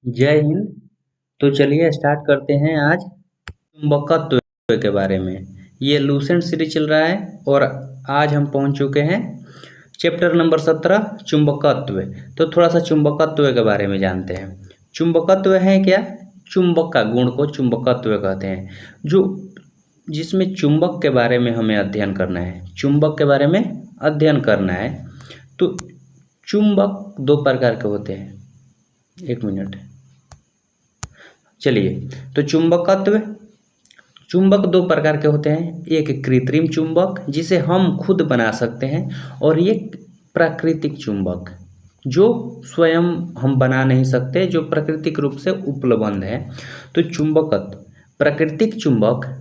जय हिंद। तो चलिए स्टार्ट करते हैं आज चुंबकत्व के बारे में। ये लूसेंट सीरीज चल रहा है और आज हम पहुंच चुके हैं चैप्टर नंबर 17 चुंबकत्व। तो थोड़ा सा चुंबकत्व के बारे में जानते हैं। चुंबकत्व है क्या? चुंबक का गुण को चुंबकत्व कहते हैं, जो जिसमें चुंबक के बारे में हमें अध्ययन करना है। चुंबक के बारे में अध्ययन करना है तो चुंबक दो प्रकार के होते हैं। एक मिनट, चलिए। तो चुंबक दो प्रकार के होते हैं। एक कृत्रिम चुंबक जिसे हम खुद बना सकते हैं, और ये प्राकृतिक चुंबक जो स्वयं हम बना नहीं सकते, जो प्राकृतिक रूप से उपलब्ध है। तो चुंबकत्व, प्राकृतिक चुंबक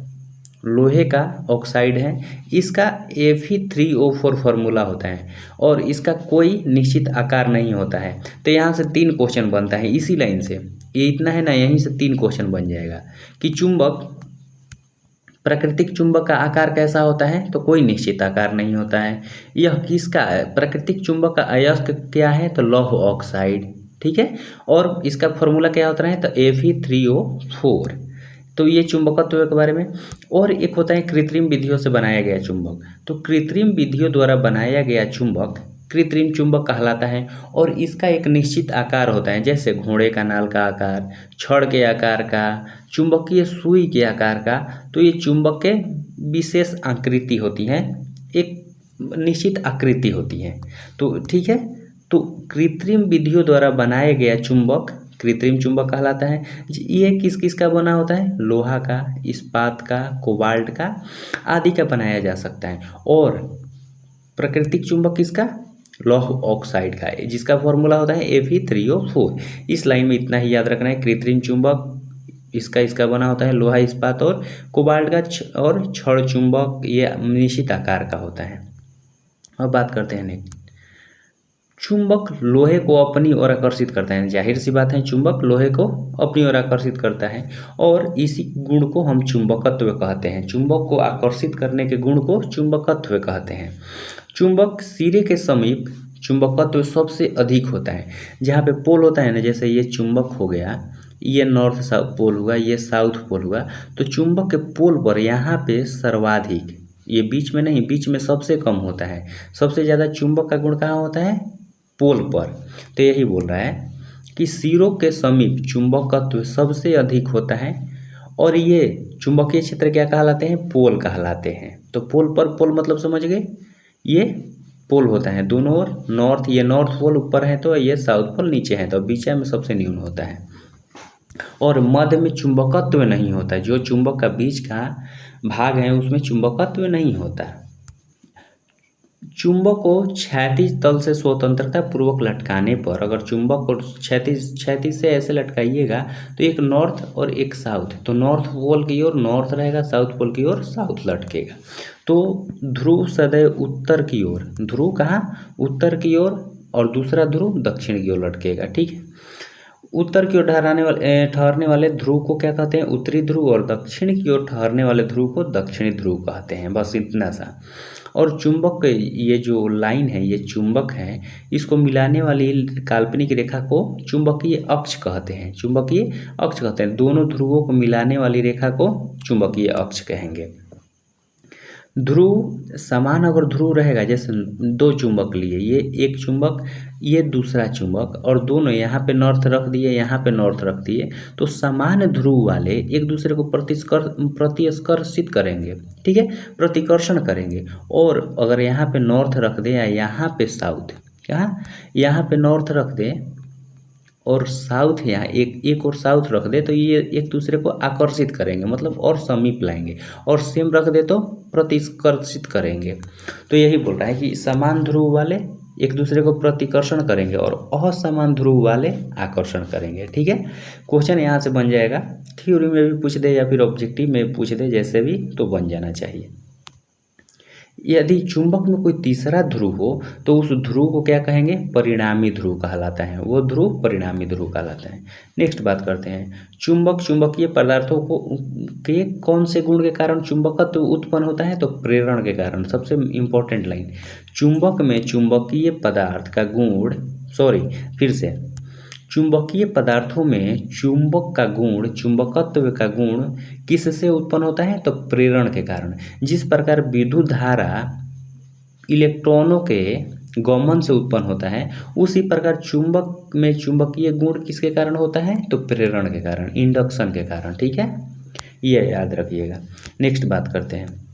लोहे का ऑक्साइड है। इसका Fe3O4 फार्मूला होता है और इसका कोई निश्चित आकार नहीं होता है। तो यहाँ से 3 क्वेश्चन बनता है इसी लाइन से। ये इतना है ना, यहीं से 3 क्वेश्चन बन जाएगा कि प्राकृतिक चुंबक का आकार कैसा होता है। तो कोई निश्चित आकार नहीं होता है। यह किसका है? प्राकृतिक चुंबक का अयस्क क्या है? तो लौह ऑक्साइड। ठीक है। और इसका फॉर्मूला क्या होता है? तो Fe3O4। तो ये चुंबकत्व के बारे में। और एक होता है कृत्रिम विधियों से बनाया गया चुंबक। तो कृत्रिम विधियों द्वारा बनाया गया चुंबक कृत्रिम चुंबक कहलाता है, और इसका एक निश्चित आकार होता है, जैसे घोड़े का नाल का आकार, छड़ के आकार का, चुंबकीय सुई के आकार का। तो ये चुंबक के विशेष आकृति होती है, एक निश्चित आकृति होती है। तो ठीक है। तो कृत्रिम विधियों द्वारा बनाया गया चुंबक कृत्रिम चुंबक कहलाता है। ये किस किस का बना होता है? लोहा का, इस्पात का, कोबाल्ट का आदि का बनाया जा सकता है। और प्राकृतिक चुंबक किसका? लौह ऑक्साइड का, जिसका फॉर्मूला होता है Fe3O4। इस लाइन में इतना ही याद रखना है। कृत्रिम चुंबक इसका बना होता है लोहा, इस्पात और कोबाल्ट का, और छड़ चुंबक ये निश्चित आकार का होता है। अब बात करते हैं नेक्स्ट। चुंबक लोहे को अपनी ओर आकर्षित करता है। जाहिर सी बात है, चुंबक लोहे को अपनी ओर आकर्षित करता है, और इसी गुण को हम चुंबकत्व कहते हैं। चुंबक को आकर्षित करने के गुण को चुंबकत्व कहते हैं। चुंबक सिरे के समीप चुंबकत्व सबसे अधिक होता है। जहाँ पे पोल होता है ना, जैसे ये चुंबक हो गया, ये नॉर्थ साउथ पोल हुआ, ये साउथ पोल हुआ। तो चुंबक के पोल पर यहाँ पे सर्वाधिक, ये बीच में नहीं, बीच में सबसे कम होता है। सबसे ज़्यादा चुंबक का गुण कहाँ होता है? पोल पर। तो यही बोल रहा है कि सिरों के समीप चुंबकत्व सबसे अधिक होता है, और ये चुंबकीय क्षेत्र क्या कहलाते हैं? पोल कहलाते हैं। तो पोल पर, पोल मतलब समझ गए, ये पोल होता है दोनों ओर। नॉर्थ, ये नॉर्थ पोल ऊपर है तो ये साउथ पोल नीचे है, तो बीच में सबसे न्यून होता है। और मध्य में चुंबकत्व नहीं होता है। जो चुंबक का बीच का भाग है उसमें चुंबकत्व नहीं होता। चुंबक को क्षैतिज तल से स्वतंत्रता पूर्वक लटकाने पर, अगर चुंबक को क्षैतिज से ऐसे लटकाइएगा तो एक नॉर्थ और एक साउथ, तो नॉर्थ पोल की ओर नॉर्थ रहेगा, साउथ पोल की ओर साउथ लटकेगा। तो ध्रुव सदैव उत्तर की ओर, ध्रुव कहाँ? उत्तर की ओर, और दूसरा ध्रुव दक्षिण की ओर लटकेगा। ठीक है। उत्तर की ओर ठहरने वाले ध्रुव को क्या कहते हैं? उत्तरी ध्रुव, और दक्षिण की ओर ठहरने वाले ध्रुव को दक्षिणी ध्रुव कहते हैं। बस इतना सा। और चुंबक, ये जो लाइन है, ये चुंबक है, इसको मिलाने वाली काल्पनिक रेखा को चुंबकीय अक्ष कहते हैं। चुंबकीय अक्ष कहते हैं। दोनों ध्रुवों को मिलाने वाली रेखा को चुंबकीय अक्ष कहेंगे। ध्रुव समान अगर ध्रुव रहेगा, जैसे दो चुंबक लिए, ये एक चुंबक, ये दूसरा चुंबक, और दोनों यहाँ पे नॉर्थ रख दिए, यहाँ पे नॉर्थ रख दिए, तो समान ध्रुव वाले एक दूसरे को प्रतिस्पर्शित करेंगे। ठीक है, प्रतिकर्षण करेंगे। और अगर यहाँ पे नॉर्थ रख दे या यहाँ पे साउथ, क्या यहाँ पे नॉर्थ रख दे और साउथ यहाँ एक और साउथ रख दे, तो ये एक दूसरे को आकर्षित करेंगे, मतलब और समीप लाएंगे। और सेम रख दे तो प्रतिकर्षित करेंगे। तो यही बोल रहा है कि समान ध्रुव वाले एक दूसरे को प्रतिकर्षण करेंगे और असमान ध्रुव वाले आकर्षण करेंगे। ठीक है। क्वेश्चन यहाँ से बन जाएगा, थ्योरी में भी पूछ दे या फिर ऑब्जेक्टिव में पूछ दे, जैसे भी, तो बन जाना चाहिए। यदि चुंबक में कोई तीसरा ध्रुव हो तो उस ध्रुव को क्या कहेंगे? परिणामी ध्रुव कहलाता है। वो ध्रुव परिणामी ध्रुव कहलाता है। नेक्स्ट बात करते हैं, चुंबकीय पदार्थों को के कौन से गुण के कारण चुंबकत्व उत्पन्न होता है? तो प्रेरण के कारण। सबसे इंपॉर्टेंट लाइन, चुंबक में चुंबकीय पदार्थ का गुण, चुंबकीय पदार्थों में चुंबक का गुण, चुंबकत्व का गुण किससे उत्पन्न होता है? तो प्रेरण के कारण। जिस प्रकार विद्युत धारा इलेक्ट्रॉनों के गमन से उत्पन्न होता है, उसी प्रकार चुंबक में चुंबकीय गुण किसके कारण होता है? तो प्रेरण के कारण, इंडक्शन के कारण। ठीक है, ये याद रखिएगा। नेक्स्ट बात करते हैं,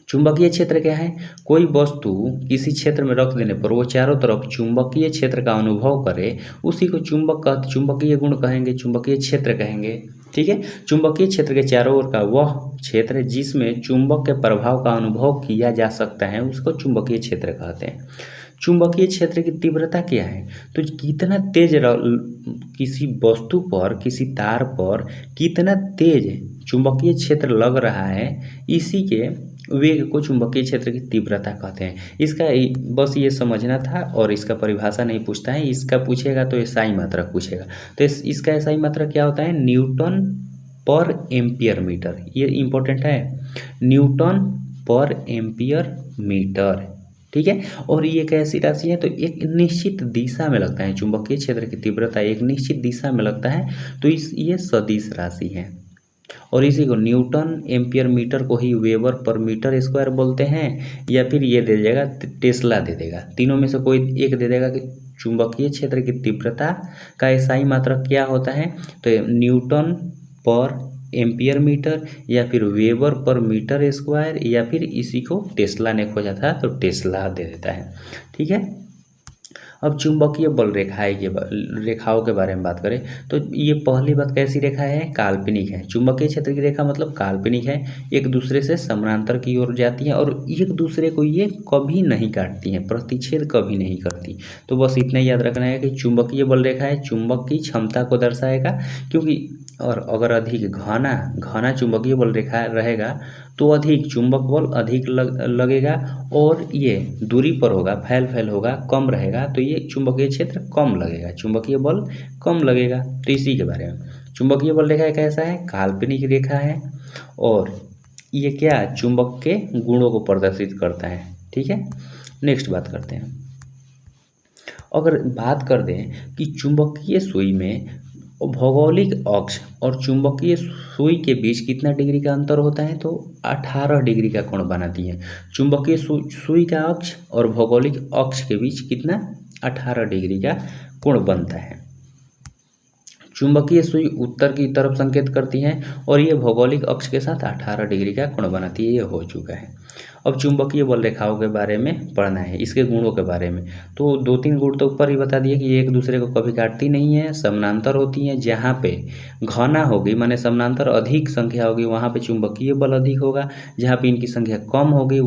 चुंबकीय क्षेत्र क्या है? कोई वस्तु किसी क्षेत्र में रख देने पर वो चारों तरफ चुंबकीय क्षेत्र का अनुभव करे, उसी को चुंबकीय गुण कहेंगे, चुंबकीय क्षेत्र कहेंगे। ठीक है, चुंबकीय क्षेत्र के चारों ओर का वह क्षेत्र जिसमें चुंबक के प्रभाव का अनुभव किया जा सकता है, उसको चुंबकीय क्षेत्र कहते हैं। चुंबकीय क्षेत्र की तीव्रता क्या है? तो कितना तेज किसी वस्तु पर, किसी तार पर कितना तेज चुंबकीय क्षेत्र लग रहा है, इसी के वेग को चुंबकीय क्षेत्र की तीव्रता कहते हैं। इसका बस ये समझना था, और इसका परिभाषा नहीं पूछता है, इसका पूछेगा तो एसआई मात्रक पूछेगा। तो इसका एसआई मात्रक क्या होता है? न्यूटन पर एम्पियर मीटर। ये इंपॉर्टेंट है, न्यूटन पर एम्पियर मीटर। ठीक है, और ये एक ऐसी राशि है, तो एक निश्चित दिशा में लगता है, चुंबकीय क्षेत्र की तीव्रता एक निश्चित दिशा में लगता है, तो ये सदिश राशि है। और इसी को न्यूटन एम्पियर मीटर को ही वेबर पर मीटर स्क्वायर बोलते हैं, या फिर ये दे देगा टेस्ला दे देगा, तीनों में से कोई एक दे देगा कि चुंबकीय क्षेत्र की तीव्रता का एसआई मात्रक क्या होता है। तो न्यूटन पर एम्पियर मीटर, या फिर वेबर पर मीटर स्क्वायर, या फिर इसी को टेस्ला ने खोजा था तो टेस्ला दे देता है। ठीक है, अब चुंबकीय बल रेखाओं के बारे में बात करें तो ये पहली बात कैसी रेखा है? काल्पनिक है। चुंबकीय क्षेत्र की रेखा मतलब काल्पनिक है, एक दूसरे से समानांतर की ओर जाती है और एक दूसरे को ये कभी नहीं काटती हैं, प्रतिच्छेद कभी नहीं करती। तो बस इतना याद रखना है कि चुंबकीय बल रेखा है, चुंबक की क्षमता को दर्शाएगा, क्योंकि और अगर अधिक घना चुंबकीय बल रेखा रहेगा तो अधिक चुंबक बल अधिक लगेगा, और ये दूरी पर होगा, फैल होगा, कम रहेगा, तो ये चुंबकीय क्षेत्र कम लगेगा, चुंबकीय बल कम लगेगा। तो इसी के बारे में चुंबकीय बल रेखा कैसा है? काल्पनिक रेखा है, और ये क्या? चुंबक के गुणों को प्रदर्शित करता है। ठीक है, नेक्स्ट बात करते हैं। अगर बात कर दें कि चुंबकीय सुई में भौगोलिक अक्ष और चुंबकीय सुई के बीच कितना डिग्री का अंतर होता है? तो 18 डिग्री का कोण बनाती है। चुंबकीय सुई का अक्ष और भौगोलिक अक्ष के बीच कितना? 18 डिग्री का कोण बनता है। चुंबकीय सुई उत्तर की तरफ संकेत करती है, और ये भौगोलिक अक्ष के साथ 18 डिग्री का कोण बनाती है। ये हो चुका है। अब चुंबकीय बल रेखाओं के बारे में पढ़ना है, इसके गुणों के बारे में। तो 2-3 गुण तो ऊपर ही बता दिए कि ये एक दूसरे को कभी काटती नहीं है, समानांतर होती हैं। जहाँ पे घना होगी माने समानांतर अधिक संख्या होगी, वहाँ पे चुंबकीय बल अधिक होगा। जहाँ पे इनकी संख्या कम होगी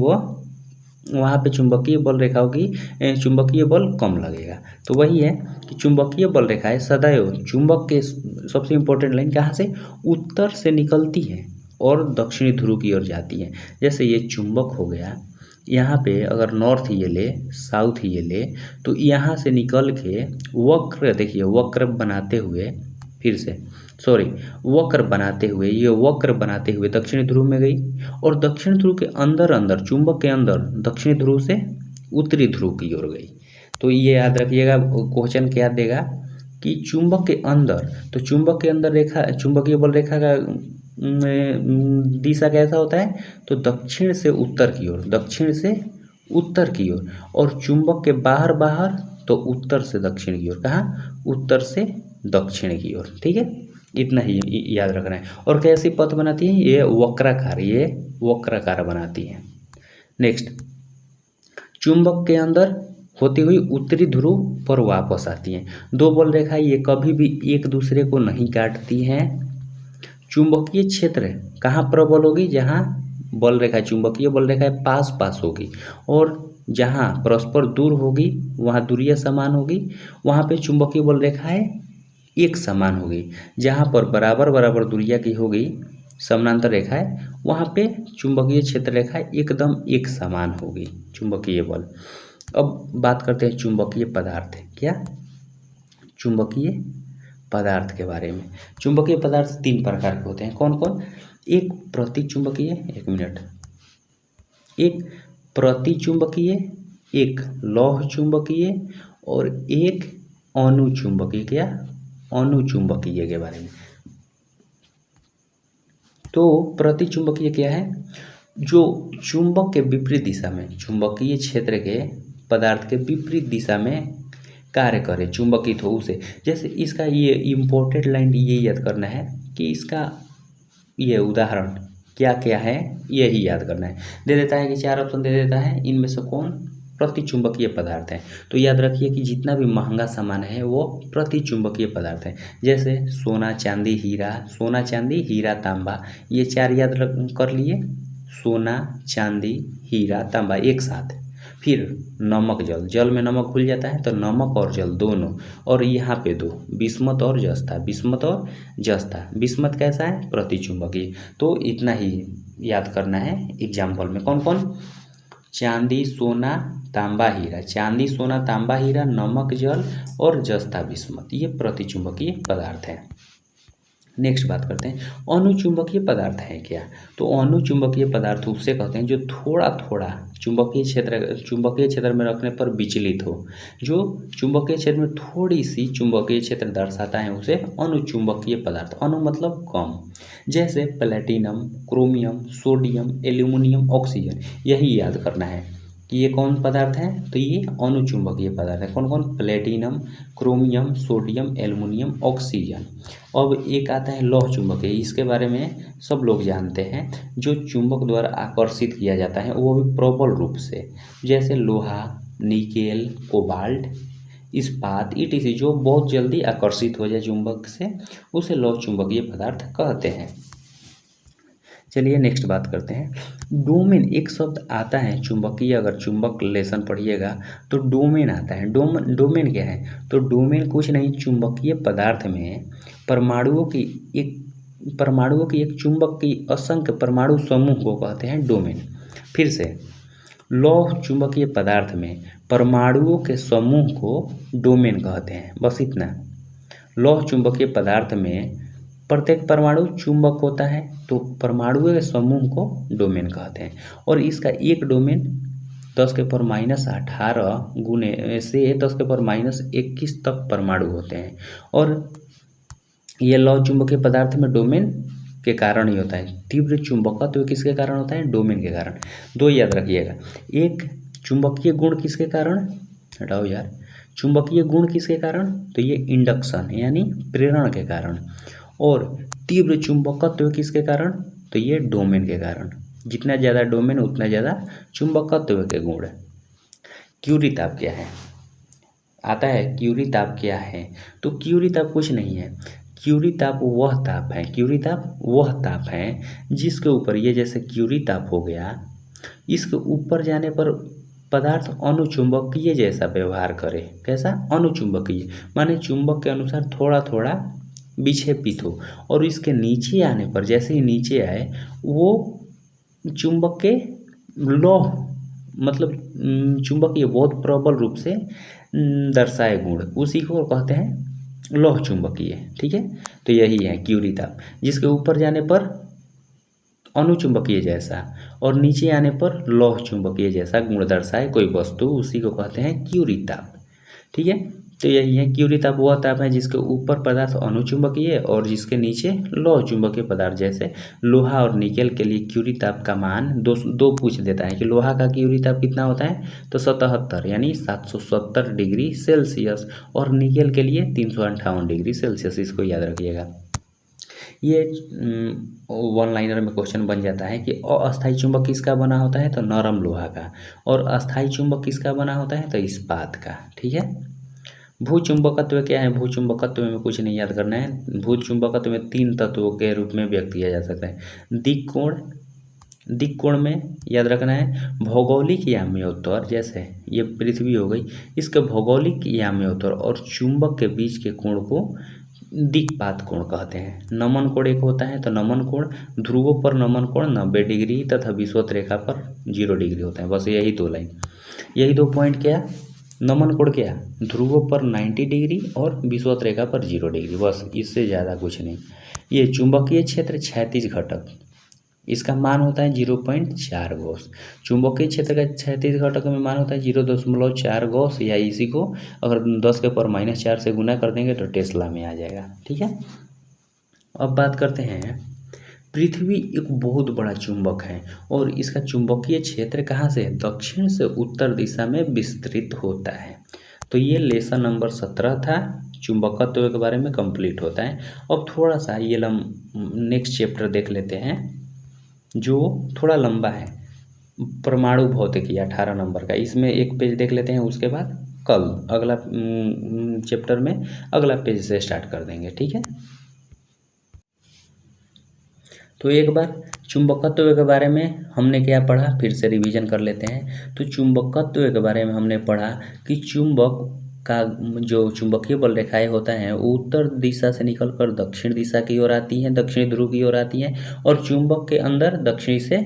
वहाँ पे चुंबकीय बल रेखाओं की चुंबकीय बल कम लगेगा। तो वही है कि चुंबकीय बल रेखाएं सदैव चुंबक के, सबसे इम्पोर्टेंट लाइन कहाँ से? उत्तर से निकलती है और दक्षिणी ध्रुव की ओर जाती है। जैसे ये चुंबक हो गया, यहाँ पे अगर नॉर्थ ये ले, साउथ ये ले, तो यहाँ से निकल के वक्र, देखिए वक्र बनाते हुए, वक्र बनाते हुए दक्षिणी ध्रुव में गई, और दक्षिण ध्रुव के अंदर चुंबक के अंदर दक्षिणी ध्रुव से उत्तरी ध्रुव की ओर गई। तो ये याद रखिएगा, क्वेश्चन क्या देगा कि चुंबक के अंदर, तो चुंबक के अंदर रेखा, चुंबकीय बल रेखा का दिशा कैसा होता है? तो दक्षिण से उत्तर की ओर, और चुंबक के बाहर तो उत्तर से दक्षिण की ओर। कहाँ? उत्तर से दक्षिण की ओर। ठीक है, इतना ही याद रखना है। और कैसी पथ बनाती है? ये वक्राकार बनाती है। नेक्स्ट, चुंबक के अंदर होती हुई उत्तरी ध्रुव पर वापस आती हैं। 2 बल रेखा ये कभी भी एक दूसरे को नहीं काटती हैं। चुंबकीय क्षेत्र कहाँ प्रबल होगी? जहाँ बल रेखा, चुंबकीय बल रेखा पास होगी, और जहाँ परस्पर दूर होगी वहाँ दूरियाँ समान होगी, वहाँ पे चुंबकीय बल रेखाएं एक समान होगी। जहाँ पर बराबर दूरिया की होगी समानांतर रेखाएं, वहाँ पे चुंबकीय क्षेत्र रेखाएं एकदम एक समान होगी, चुंबकीय बल। अब बात करते हैं चुंबकीय पदार्थ। क्या? चुंबकीय पदार्थ के बारे में। चुंबकीय पदार्थ 3 प्रकार के होते हैं। कौन कौन? एक प्रतिचुंबकीय, एक लौह चुंबकीय, और एक अनुचुंबकीय, क्या अनुचुंबकीय के बारे में। तो प्रतिचुंबकीय क्या है, जो चुंबक के विपरीत दिशा में, चुंबकीय क्षेत्र के पदार्थ के विपरीत दिशा में कार्य करे, चुंबकित हो उसे। जैसे इसका ये इम्पोर्टेंट लाइन ये याद करना है कि इसका ये उदाहरण क्या क्या है, यही याद करना है। दे देता है कि 4 ऑप्शन दे देता है, इनमें से कौन प्रतिचुंबकीय पदार्थ है। तो याद रखिए कि जितना भी महंगा सामान है वो प्रतिचुंबकीय पदार्थ है। जैसे सोना चांदी हीरा, सोना चांदी हीरा तांबा, ये 4 याद कर लिए, सोना चांदी हीरा तांबा एक साथ। फिर नमक जल, जल में नमक घुल जाता है तो नमक और जल दोनों, और यहाँ पे 2 बिस्मत और जस्ता, बिस्मत और जस्ता। बिस्मत कैसा है, प्रतिचुंबकीय। तो इतना ही याद करना है एग्जाम्पल में, कौन कौन, चांदी सोना तांबा हीरा, चांदी सोना तांबा हीरा, नमक जल और जस्ता बिस्मत, ये प्रतिचुंबकीय पदार्थ है। नेक्स्ट बात करते हैं अनुचुंबकीय पदार्थ है क्या। तो अनुचुंबकीय पदार्थ उसे कहते हैं जो थोड़ा थोड़ा चुंबकीय क्षेत्र में रखने पर विचलित हो, जो चुंबकीय क्षेत्र में थोड़ी सी चुंबकीय क्षेत्र दर्शाता है उसे अनुचुंबकीय पदार्थ। अणु मतलब कम, जैसे platinum, chromium, sodium, aluminium, oxygen, यही याद करना है कि ये कौन पदार्थ हैं। तो ये अनुचुंबकीय पदार्थ है। कौन कौन, platinum, chromium, sodium, aluminium, oxygen. अब एक आता है लौह चुंबकीय, इसके बारे में सब लोग जानते हैं, जो चुंबक द्वारा आकर्षित किया जाता है वो भी प्रबल रूप से, जैसे लोहा, निकेल, कोबाल्ट, इस्पात, ईटीसी, जो बहुत जल्दी आकर्षित हो जाए चुंबक से, उसे लौह चुंबकीय पदार्थ कहते हैं। चलिए नेक्स्ट बात करते हैं डोमेन। एक शब्द आता है चुंबकीय, अगर चुंबक लेसन पढ़िएगा तो डोमेन आता है। डोमेन क्या है, तो डोमेन कुछ नहीं, चुंबकीय पदार्थ में परमाणुओं की एक चुंबक की असंख्य परमाणु समूह को कहते हैं डोमेन। फिर से, लौह चुंबकीय पदार्थ में परमाणुओं के समूह को डोमेन कहते हैं, बस इतना। लौह चुंबकीय पदार्थ में प्रत्येक परमाणु चुंबक होता है, तो परमाणुओं के समूह को डोमेन कहते हैं। और इसका एक डोमेन 10⁻18 गुने से 10⁻21 तक परमाणु होते हैं। और यह लौह चुंबकीय पदार्थ में डोमेन के कारण ही होता है। तीव्र चुंबकत्व किसके कारण होता है, डोमेन के कारण। 2 याद रखिएगा, एक चुंबकीय गुण किसके कारण, हटाओ यार, चुंबकीय गुण किसके कारण, तो ये इंडक्शन यानी प्रेरण के कारण। और तीव्र चुंबकत्व किसके कारण, तो ये डोमेन के कारण। जितना ज़्यादा डोमेन उतना ज़्यादा चुंबकत्व के गुण। क्यूरी ताप क्या है, आता है क्यूरी ताप क्या है। तो क्यूरी ताप कुछ नहीं है, क्यूरी ताप वह ताप है, क्यूरी ताप वह ताप है जिसके ऊपर, ये जैसे क्यूरी ताप हो गया, इसके ऊपर जाने पर पदार्थ अनुचुंबकीय जैसा व्यवहार करे। कैसा, अनुचुंबकीय, माने चुंबक के अनुसार थोड़ा थोड़ा विक्षेपित हो। और इसके नीचे आने पर, जैसे ही नीचे आए, वो चुंबक के लौह मतलब चुंबकीय बहुत प्रबल रूप से दर्शाए गुण, उसी को कहते हैं लौह चुंबकीय। ठीक है, तो यही है क्यूरी ताप, जिसके ऊपर जाने पर अनुचुंबकीय जैसा और नीचे आने पर लौह चुंबकीय जैसा गुण दर्शाए कोई वस्तु, उसी को कहते हैं क्यूरी ताप। ठीक है, तो यही है क्यूरी ताप वह ताप है जिसके ऊपर पदार्थ अनुचुंबकीय और जिसके नीचे लौह चुंबकीय पदार्थ। जैसे लोहा और निकेल के लिए क्यूरी ताप का मान दो पूछ देता है कि लोहा का क्यूरी ताप कितना होता है, तो 77 यानी 770 डिग्री सेल्सियस, और निकेल के लिए 358 डिग्री सेल्सियस। इसको याद रखिएगा। ये 1 लाइनर में क्वेश्चन बन जाता है कि अस्थायी चुंबक किसका बना होता है, तो नरम लोहा का, और अस्थायी चुंबक किसका बना होता है, तो इस्पात का। ठीक है, भूचुंबकत्व क्या है, भूचुंबकत्व में कुछ नहीं याद करना है। भूचुंबकत्व में 3 तत्वों के रूप में व्यक्त किया जा सकता है। दिक् कोण में याद रखना है भौगोलिक याम्योत्तर, जैसे ये पृथ्वी हो गई, इसके भौगोलिक याम्योत्तर और चुंबक के बीच के कोण को दिक्पात कोण कहते हैं। नमन कोण एक होता है, तो नमन कोण ध्रुवों पर नमन कोण 90 डिग्री तथा विषुवत रेखा पर 0 डिग्री होता है। बस यही 2 लाइन, यही 2 पॉइंट। क्या, नमन कोण क्या, ध्रुवों पर 90 डिग्री और विषुवत रेखा पर 0 डिग्री, बस इससे ज़्यादा कुछ नहीं। ये चुंबकीय क्षेत्र क्षैतिज घटक, इसका मान होता है 0.4 गॉस। चुंबकीय क्षेत्र का क्षैतिज घटक में मान होता है 0.4 गॉस, या इसी को अगर 10⁻⁴ से गुना कर देंगे तो टेस्ला में आ जाएगा। ठीक है, अब बात करते हैं, पृथ्वी एक बहुत बड़ा चुंबक है और इसका चुंबकीय क्षेत्र कहाँ से, दक्षिण से उत्तर दिशा में विस्तृत होता है। तो ये लेसन नंबर 17 था, चुंबकत्व के बारे में कंप्लीट होता है। अब थोड़ा सा ये नेक्स्ट चैप्टर देख लेते हैं जो थोड़ा लंबा है, परमाणु भौतिकी 18 नंबर का। इसमें एक पेज देख लेते हैं, उसके बाद कल अगला चैप्टर में अगला पेज से स्टार्ट कर देंगे। ठीक है, तो एक बार चुंबकत्व के बारे में हमने क्या पढ़ा, फिर से रिवीजन कर लेते हैं। तो चुंबकत्व के बारे में हमने पढ़ा कि चुंबक का जो चुंबकीय बल रेखाएं होता है वो उत्तर दिशा से निकलकर दक्षिण दिशा की ओर आती हैं, दक्षिणी ध्रुव की ओर आती हैं, और चुंबक के अंदर दक्षिणी से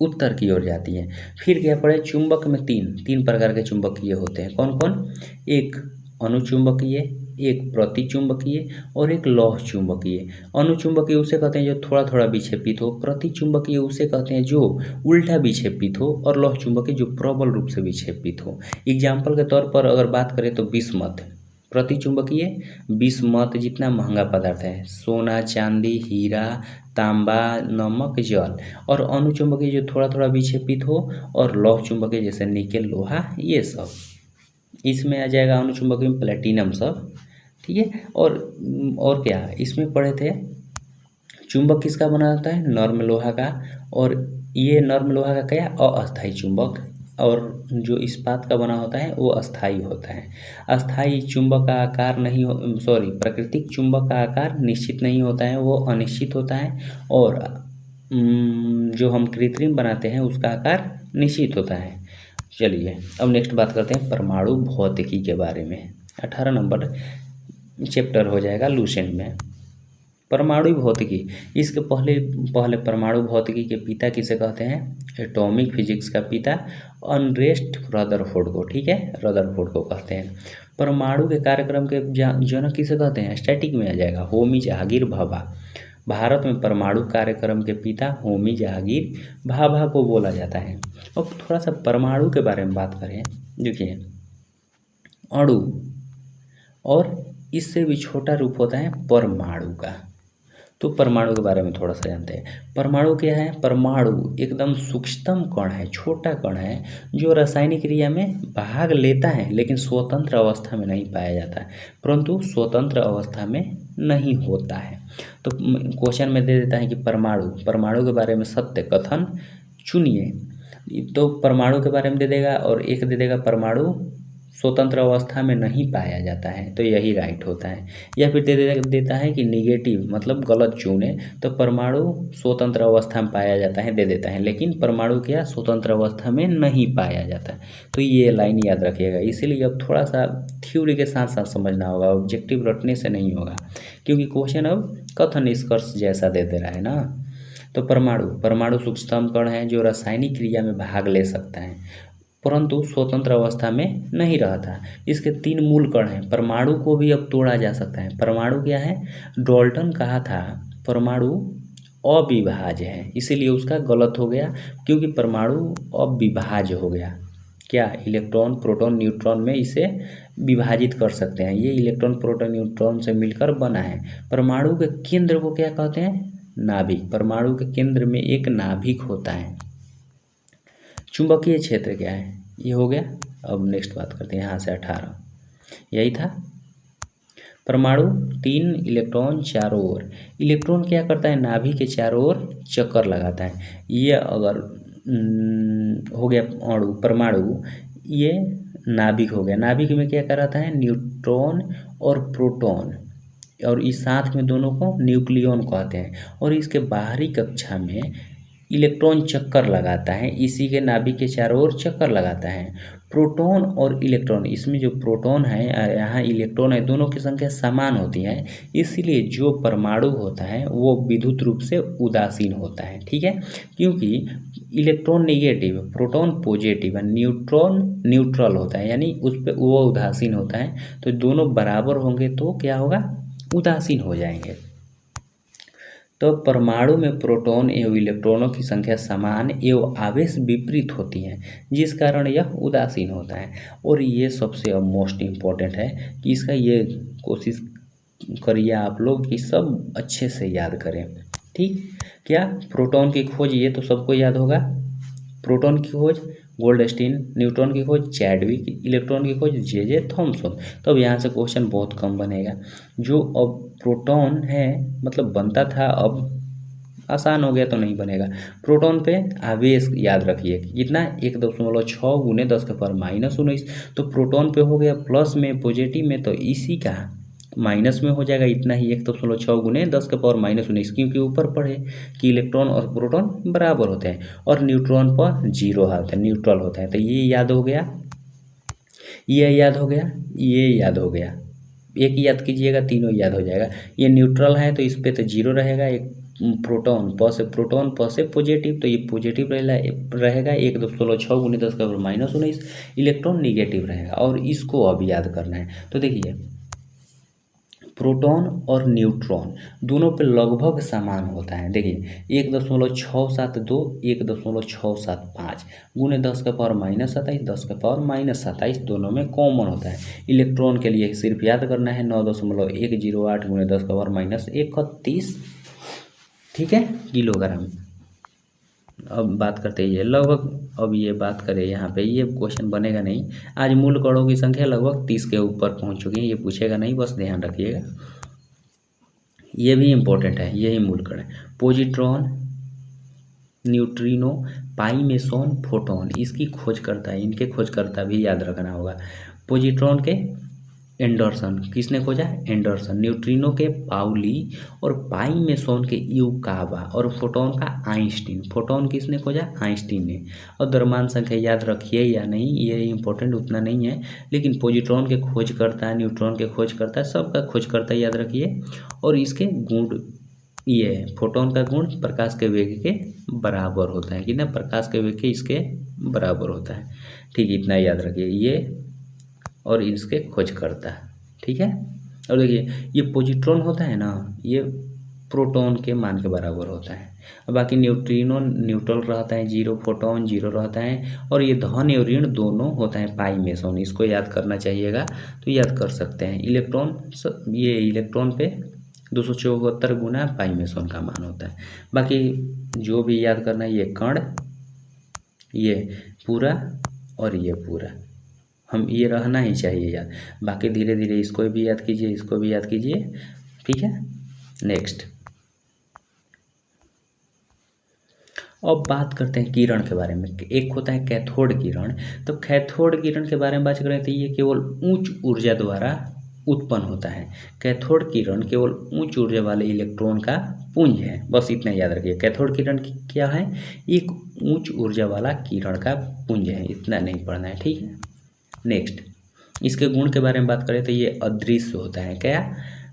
उत्तर की ओर जाती हैं। फिर क्या पढ़े, चुंबक में तीन प्रकार के चुंबकीय होते हैं। कौन कौन, एक अनुचुंबकीय, एक प्रतिचुंबकीय और एक लौह चुंबकीय। अनुचुंबकीय उसे कहते हैं जो थोड़ा थोड़ा विक्षेपित हो, प्रतिचुंबकीय उसे कहते हैं जो उल्टा विक्षेपित हो, और लौह चुंबकीय जो प्रबल रूप से विक्षेपित हो। एग्जाम्पल के तौर पर अगर बात करें तो बिस्मथ, प्रतिचुंबकीय बिस्मथ जितना महंगा पदार्थ है, सोना चांदी हीरा तांबा नमक जल, और अनुचुंबकीय जो थोड़ा थोड़ा विक्षेपित हो, और लौह चुंबकीय जैसे निकेल लोहा ये सब। इसमें आ जाएगा अनुचुंबकीय में प्लेटिनम सब। ठीक है, और क्या इसमें पढ़े थे, चुंबक किसका बना होता है, नर्म लोहा का, और ये नर्म लोहा का क्या, अस्थायी चुंबक, और जो इस्पात का बना होता है वो अस्थायी होता है। अस्थायी चुंबक का आकार नहीं प्राकृतिक चुंबक का आकार निश्चित नहीं होता है, वो अनिश्चित होता है, और जो हम कृत्रिम बनाते हैं उसका आकार निश्चित होता है। चलिए अब नेक्स्ट बात करते हैं परमाणु भौतिकी के बारे में। 18 नंबर चैप्टर हो जाएगा लूसेंट में, परमाणु भौतिकी। इसके पहले परमाणु भौतिकी के पिता किसे कहते हैं, एटॉमिक फिजिक्स का पिता अर्नेस्ट रदरफोर्ड को। ठीक है, रदरफोर्ड को कहते हैं। परमाणु के कार्यक्रम के जनक किसे कहते हैं, स्टैटिक में आ जाएगा होमी जहांगीर भाभा। भारत में परमाणु कार्यक्रम के पिता होमी जहांगीर भाभा को बोला जाता है। अब थोड़ा सा परमाणु के बारे में बात करें, देखिए अणु और इससे भी छोटा रूप होता है परमाणु का। तो परमाणु के बारे में थोड़ा सा जानते हैं। परमाणु क्या है, परमाणु एकदम सूक्ष्मतम कण है, छोटा कण है जो रासायनिक क्रिया में भाग लेता है लेकिन स्वतंत्र अवस्था में नहीं पाया जाता है, परंतु स्वतंत्र अवस्था में नहीं होता है। तो क्वेश्चन में दे देता है कि परमाणु के बारे में सत्य कथन चुनिए, तो परमाणु के बारे में दे देगा, और एक दे देगा परमाणु स्वतंत्र अवस्था में नहीं पाया जाता है, तो यही राइट होता है। या फिर दे देता है कि निगेटिव मतलब गलत चुने, तो परमाणु स्वतंत्र अवस्था में पाया जाता है दे देता है, लेकिन परमाणु क्या स्वतंत्र अवस्था में नहीं पाया जाता है। तो ये लाइन याद रखिएगा। इसीलिए अब थोड़ा सा थ्योरी के साथ साथ समझना होगा, ऑब्जेक्टिव रटने से नहीं होगा, क्योंकि क्वेश्चन अब कथन निष्कर्ष जैसा दे दे रहा है ना। तो परमाणु सूक्ष्मतम कण है जो रासायनिक क्रिया में भाग ले सकता है परंतु स्वतंत्र अवस्था में नहीं रहता। इसके 3 मूल कण हैं। परमाणु को भी अब तोड़ा जा सकता है। परमाणु क्या है, डाल्टन कहा था परमाणु अविभाज्य है, इसीलिए उसका गलत हो गया, क्योंकि परमाणु अविभाज्य हो गया। क्या, इलेक्ट्रॉन प्रोटॉन न्यूट्रॉन में इसे विभाजित कर सकते हैं। ये इलेक्ट्रॉन प्रोटॉन न्यूट्रॉन से मिलकर बना है। परमाणु के केंद्र को क्या कहते हैं, नाभिक। परमाणु के केंद्र में एक नाभिक होता है। चुंबकीय क्षेत्र क्या है, ये हो गया। अब नेक्स्ट बात करते हैं यहाँ से 18, यही था। परमाणु 3 इलेक्ट्रॉन चारों ओर। इलेक्ट्रॉन क्या करता है, नाभिक के चारों ओर चक्कर लगाता है। ये अगर हो गया अणु, परमाणु ये नाभिक हो गया। नाभिक में क्या कराता है, न्यूट्रॉन और प्रोटॉन, और इस साथ में दोनों को न्यूक्लियॉन कहते हैं। और इसके बाहरी कक्षा में इलेक्ट्रॉन चक्कर लगाता है, इसी के नाभिक के चारों ओर चक्कर लगाता है। प्रोटॉन और इलेक्ट्रॉन, इसमें जो प्रोटॉन है यहाँ इलेक्ट्रॉन है, दोनों की संख्या समान होती है, इसीलिए जो परमाणु होता है वो विद्युत रूप से उदासीन होता है। ठीक है, क्योंकि इलेक्ट्रॉन नेगेटिव, प्रोटॉन पॉजिटिव है, न्यूट्रॉन न्यूट्रल होता है, यानी उस पर वो उदासीन होता है। तो दोनों बराबर होंगे तो क्या होगा, उदासीन हो जाएंगे। तो परमाणु में प्रोटॉन एवं इलेक्ट्रॉनों की संख्या समान एवं आवेश विपरीत होती हैं, जिस कारण यह उदासीन होता है। और ये सबसे अब मोस्ट इम्पॉर्टेंट है कि इसका ये कोशिश करिए आप लोग कि सब अच्छे से याद करें। ठीक, क्या प्रोटॉन की खोज ये तो सबको याद होगा, प्रोटॉन की खोज गोल्डस्टीन, न्यूट्रॉन की खोज चैडविक, इलेक्ट्रॉन की खोज जे थॉमसन। तो अब यहाँ से क्वेश्चन बहुत कम बनेगा। जो अब प्रोटॉन है मतलब बनता था, अब आसान हो गया तो नहीं बनेगा। प्रोटॉन पे आवेश याद रखिए कितना 1.6 गुने 10⁻⁻19। तो प्रोटॉन पे हो गया प्लस में, पॉजिटिव में तो इसी का माइनस में हो जाएगा इतना ही 1.6 गुने 10⁻⁻19, क्योंकि ऊपर पढ़े कि इलेक्ट्रॉन और प्रोटॉन बराबर होते हैं और न्यूट्रॉन पर जीरो होता है, न्यूट्रल होता है। तो ये याद हो गया, ये याद हो गया, ये याद हो गया, एक याद कीजिएगा तीनों याद हो जाएगा। ये न्यूट्रल है तो इस पर तो जीरो रहेगा, एक प्रोटॉन प से पॉजिटिव तो ये पॉजिटिव रहेगा 1.6 गुने 10⁻⁻19। इलेक्ट्रॉन निगेटिव रहेगा और इसको अब याद करना है। तो देखिए प्रोटॉन और न्यूट्रॉन दोनों पे लगभग समान होता है। देखिए 1.672 1.675 गुने 10⁻⁻27 10⁻⁻27 दोनों में कॉमन होता है। इलेक्ट्रॉन के लिए सिर्फ याद करना है 9.108 गुने 10⁻⁻31, ठीक है, किलोग्राम। अब बात करते हैं ये लगभग, अब ये बात करें यहाँ पे, ये क्वेश्चन बनेगा नहीं। आज मूल कणों की संख्या लगभग 30 के ऊपर पहुँच चुकी है, ये पूछेगा नहीं, बस ध्यान रखिएगा। ये भी इम्पोर्टेंट है, यही मूल कण है। पॉजिट्रॉन, न्यूट्रिनो, पाई मेसॉन, फोटॉन, इसकी खोजकर्ता है, इनके खोजकर्ता भी याद रखना होगा। पॉजिट्रॉन के एंडरसन, किसने खोजा? एंडरसन। न्यूट्रिनो के पाउली और पाई मेसॉन के यूकावा और फोटॉन का आइंस्टीन। फोटॉन किसने खोजा? आइंस्टीन ने। और द्रव्यमान संख्या याद रखिए या नहीं ये इम्पोर्टेंट उतना नहीं है, लेकिन पॉजिट्रॉन के खोजकर्ता, न्यूट्रॉन के खोजकर्ता, सबका खोजकर्ता याद रखिए। और इसके गुण ये है, फोटॉन का गुण प्रकाश के वेग के बराबर होता है, कितना? प्रकाश के वेग के इसके बराबर होता है। ठीक, इतना याद रखिए, ये और इसके खोजकर्ता, ठीक है। और देखिए ये पॉजिट्रॉन होता है ना, ये प्रोटॉन के मान के बराबर होता है। बाकी न्यूट्रिनो न्यूट्रल रहता है, जीरो, फोटॉन जीरो रहता है। और ये धन और ऋण दोनों होता है पाई मेसॉन, इसको याद करना चाहिएगा तो याद कर सकते हैं। इलेक्ट्रॉन, ये इलेक्ट्रॉन पे 274 गुना पाई मेसॉन का मान होता है। बाकी जो भी याद करना है, ये कण, ये पूरा और ये पूरा, हम ये रहना ही चाहिए याद। बाकी धीरे धीरे इसको भी याद कीजिए, इसको भी याद कीजिए, ठीक है। नेक्स्ट, अब बात करते हैं किरण के बारे में। एक होता है कैथोड किरण। तो कैथोड किरण के बारे में बात करें तो ये केवल उच्च ऊर्जा द्वारा उत्पन्न होता है। कैथोड किरण केवल उच्च ऊर्जा वाले इलेक्ट्रॉन का पुंज है, बस इतना याद रखिए। कैथोड किरण क्या है? एक उच्च ऊर्जा वाला किरण का पुंज है, इतना नहीं पढ़ना है, ठीक है। नेक्स्ट, इसके गुण के बारे में बात करें तो ये अदृश्य होता है। क्या?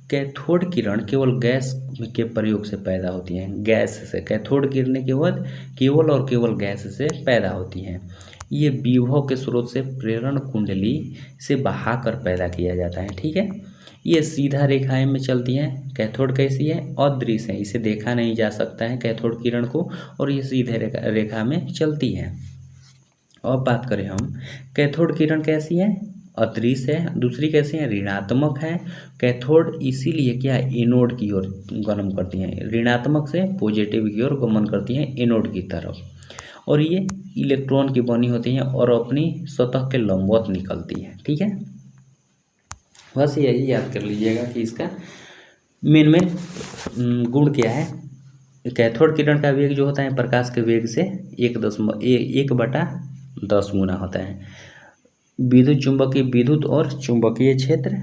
कैथोड किरण केवल गैस के प्रयोग से पैदा होती हैं, गैस से। कैथोड किरणें केवल और केवल गैस से पैदा होती हैं। ये विभव के स्रोत से प्रेरण कुंडली से बहाकर पैदा किया जाता है, ठीक है। ये सीधा रेखाएं में चलती हैं। कैथोड कैसी है? अदृश्य है, इसे देखा नहीं जा सकता है कैथोड किरण को, और ये सीधे रेखा में चलती है। अब बात करें हम, कैथोड किरण कैसी है? अदृश्य है। दूसरी कैसी है? ऋणात्मक है। कैथोड इसीलिए क्या, एनोड की ओर गमन करती हैं, ऋणात्मक से पॉजिटिव की ओर गमन करती हैं, एनोड की तरफ। और ये इलेक्ट्रॉन की बनी होती हैं और अपनी सतह के लंबवत निकलती है, ठीक है। बस यही याद कर लीजिएगा कि इसका मेन गुण क्या है। कैथोड किरण का वेग जो होता है प्रकाश के वेग से 1/10 गुना होता है। विद्युत चुंबकीय विद्युत और चुंबकीय क्षेत्र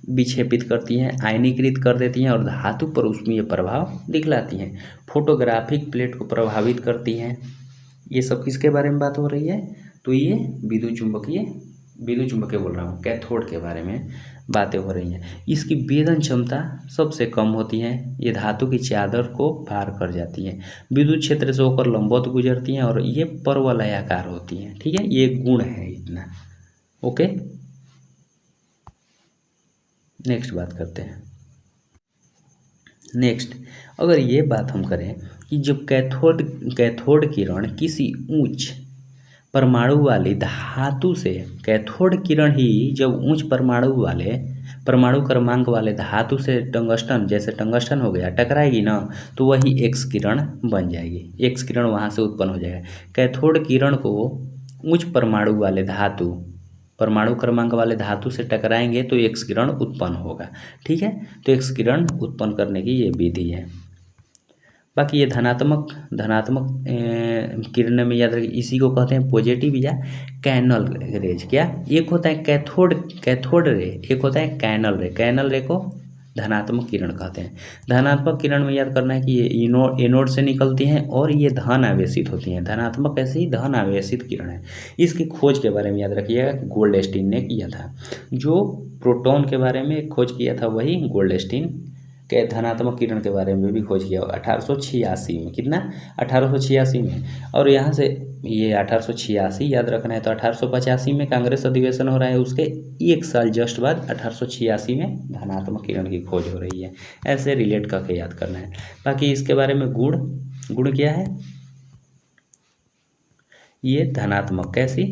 विक्षेपित करती हैं, आयनीकृत कर देती हैं और धातु पर ऊष्मीय प्रभाव दिखलाती हैं। फोटोग्राफिक प्लेट को प्रभावित करती हैं। ये सब किसके बारे में बात हो रही है? तो ये विद्युत चुंबकीय बोल रहा हूँ, कैथोड के बारे में बातें हो रही हैं। इसकी वेदन क्षमता सबसे कम होती है। ये धातु की चादर को पार कर जाती है, विद्युत क्षेत्र से होकर लंबवत गुजरती हैं और ये परवलयाकार होती हैं, ठीक है। ये गुण है इतना, ओके। नेक्स्ट बात करते हैं, नेक्स्ट, अगर ये बात हम करें कि जब कैथोड किरण किसी उच्च परमाणु वाली धातु से, कैथोड किरण ही जब उच्च परमाणु क्रमांक वाले धातु से टंगस्टन, जैसे टंगस्टन हो गया, टकराएगी ना, तो वही एक्स किरण बन जाएगी। एक्स किरण वहाँ से उत्पन्न हो जाएगा। कैथोड किरण को उच्च परमाणु क्रमांक वाले धातु से टकराएंगे तो एक्स किरण उत्पन्न होगा। ठीक है, तो एक्स किरण उत्पन्न करने की ये विधि है। बाकी ये धनात्मक किरण में याद रखिए, इसी को कहते हैं पॉजिटिव या कैनल रेज। क्या, एक होता है कैथोड रे, एक होता है कैनल रे। कैनल रे को धनात्मक किरण कहते हैं। धनात्मक किरण में याद करना है कि ये एनोड से निकलती हैं और ये धन आवेशित होती हैं। धनात्मक ऐसे ही धन आवेशित किरण है। इसकी खोज के बारे में याद रखिएगा, गोल्डस्टीन ने किया था। जो प्रोटॉन के बारे में खोज किया था वही गोल्डस्टीन के धनात्मक किरण के बारे में भी खोज किया 1886 में। कितना, 1886 में। और यहाँ से ये 1886 याद रखना है, तो 1885 में कांग्रेस अधिवेशन हो रहा है, उसके एक साल जस्ट बाद 1886 में धनात्मक किरण की खोज हो रही है। ऐसे रिलेट करके याद करना है। बाकी इसके बारे में गुण क्या है, ये धनात्मक, कैसी,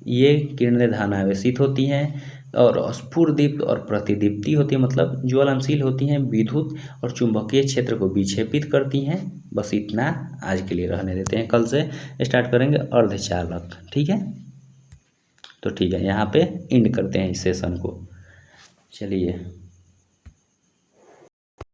ये किरणें धन आवेशित होती हैं और स्फुरदीप्त और प्रतिदीप्ति होती है, मतलब ज्वलनशील होती हैं, विद्युत और चुंबकीय क्षेत्र को विक्षेपित करती हैं। बस इतना आज के लिए रहने देते हैं, कल से स्टार्ट करेंगे अर्धचालक। ठीक है, तो ठीक है, यहाँ पे एंड करते हैं इस सेशन को। चलिए।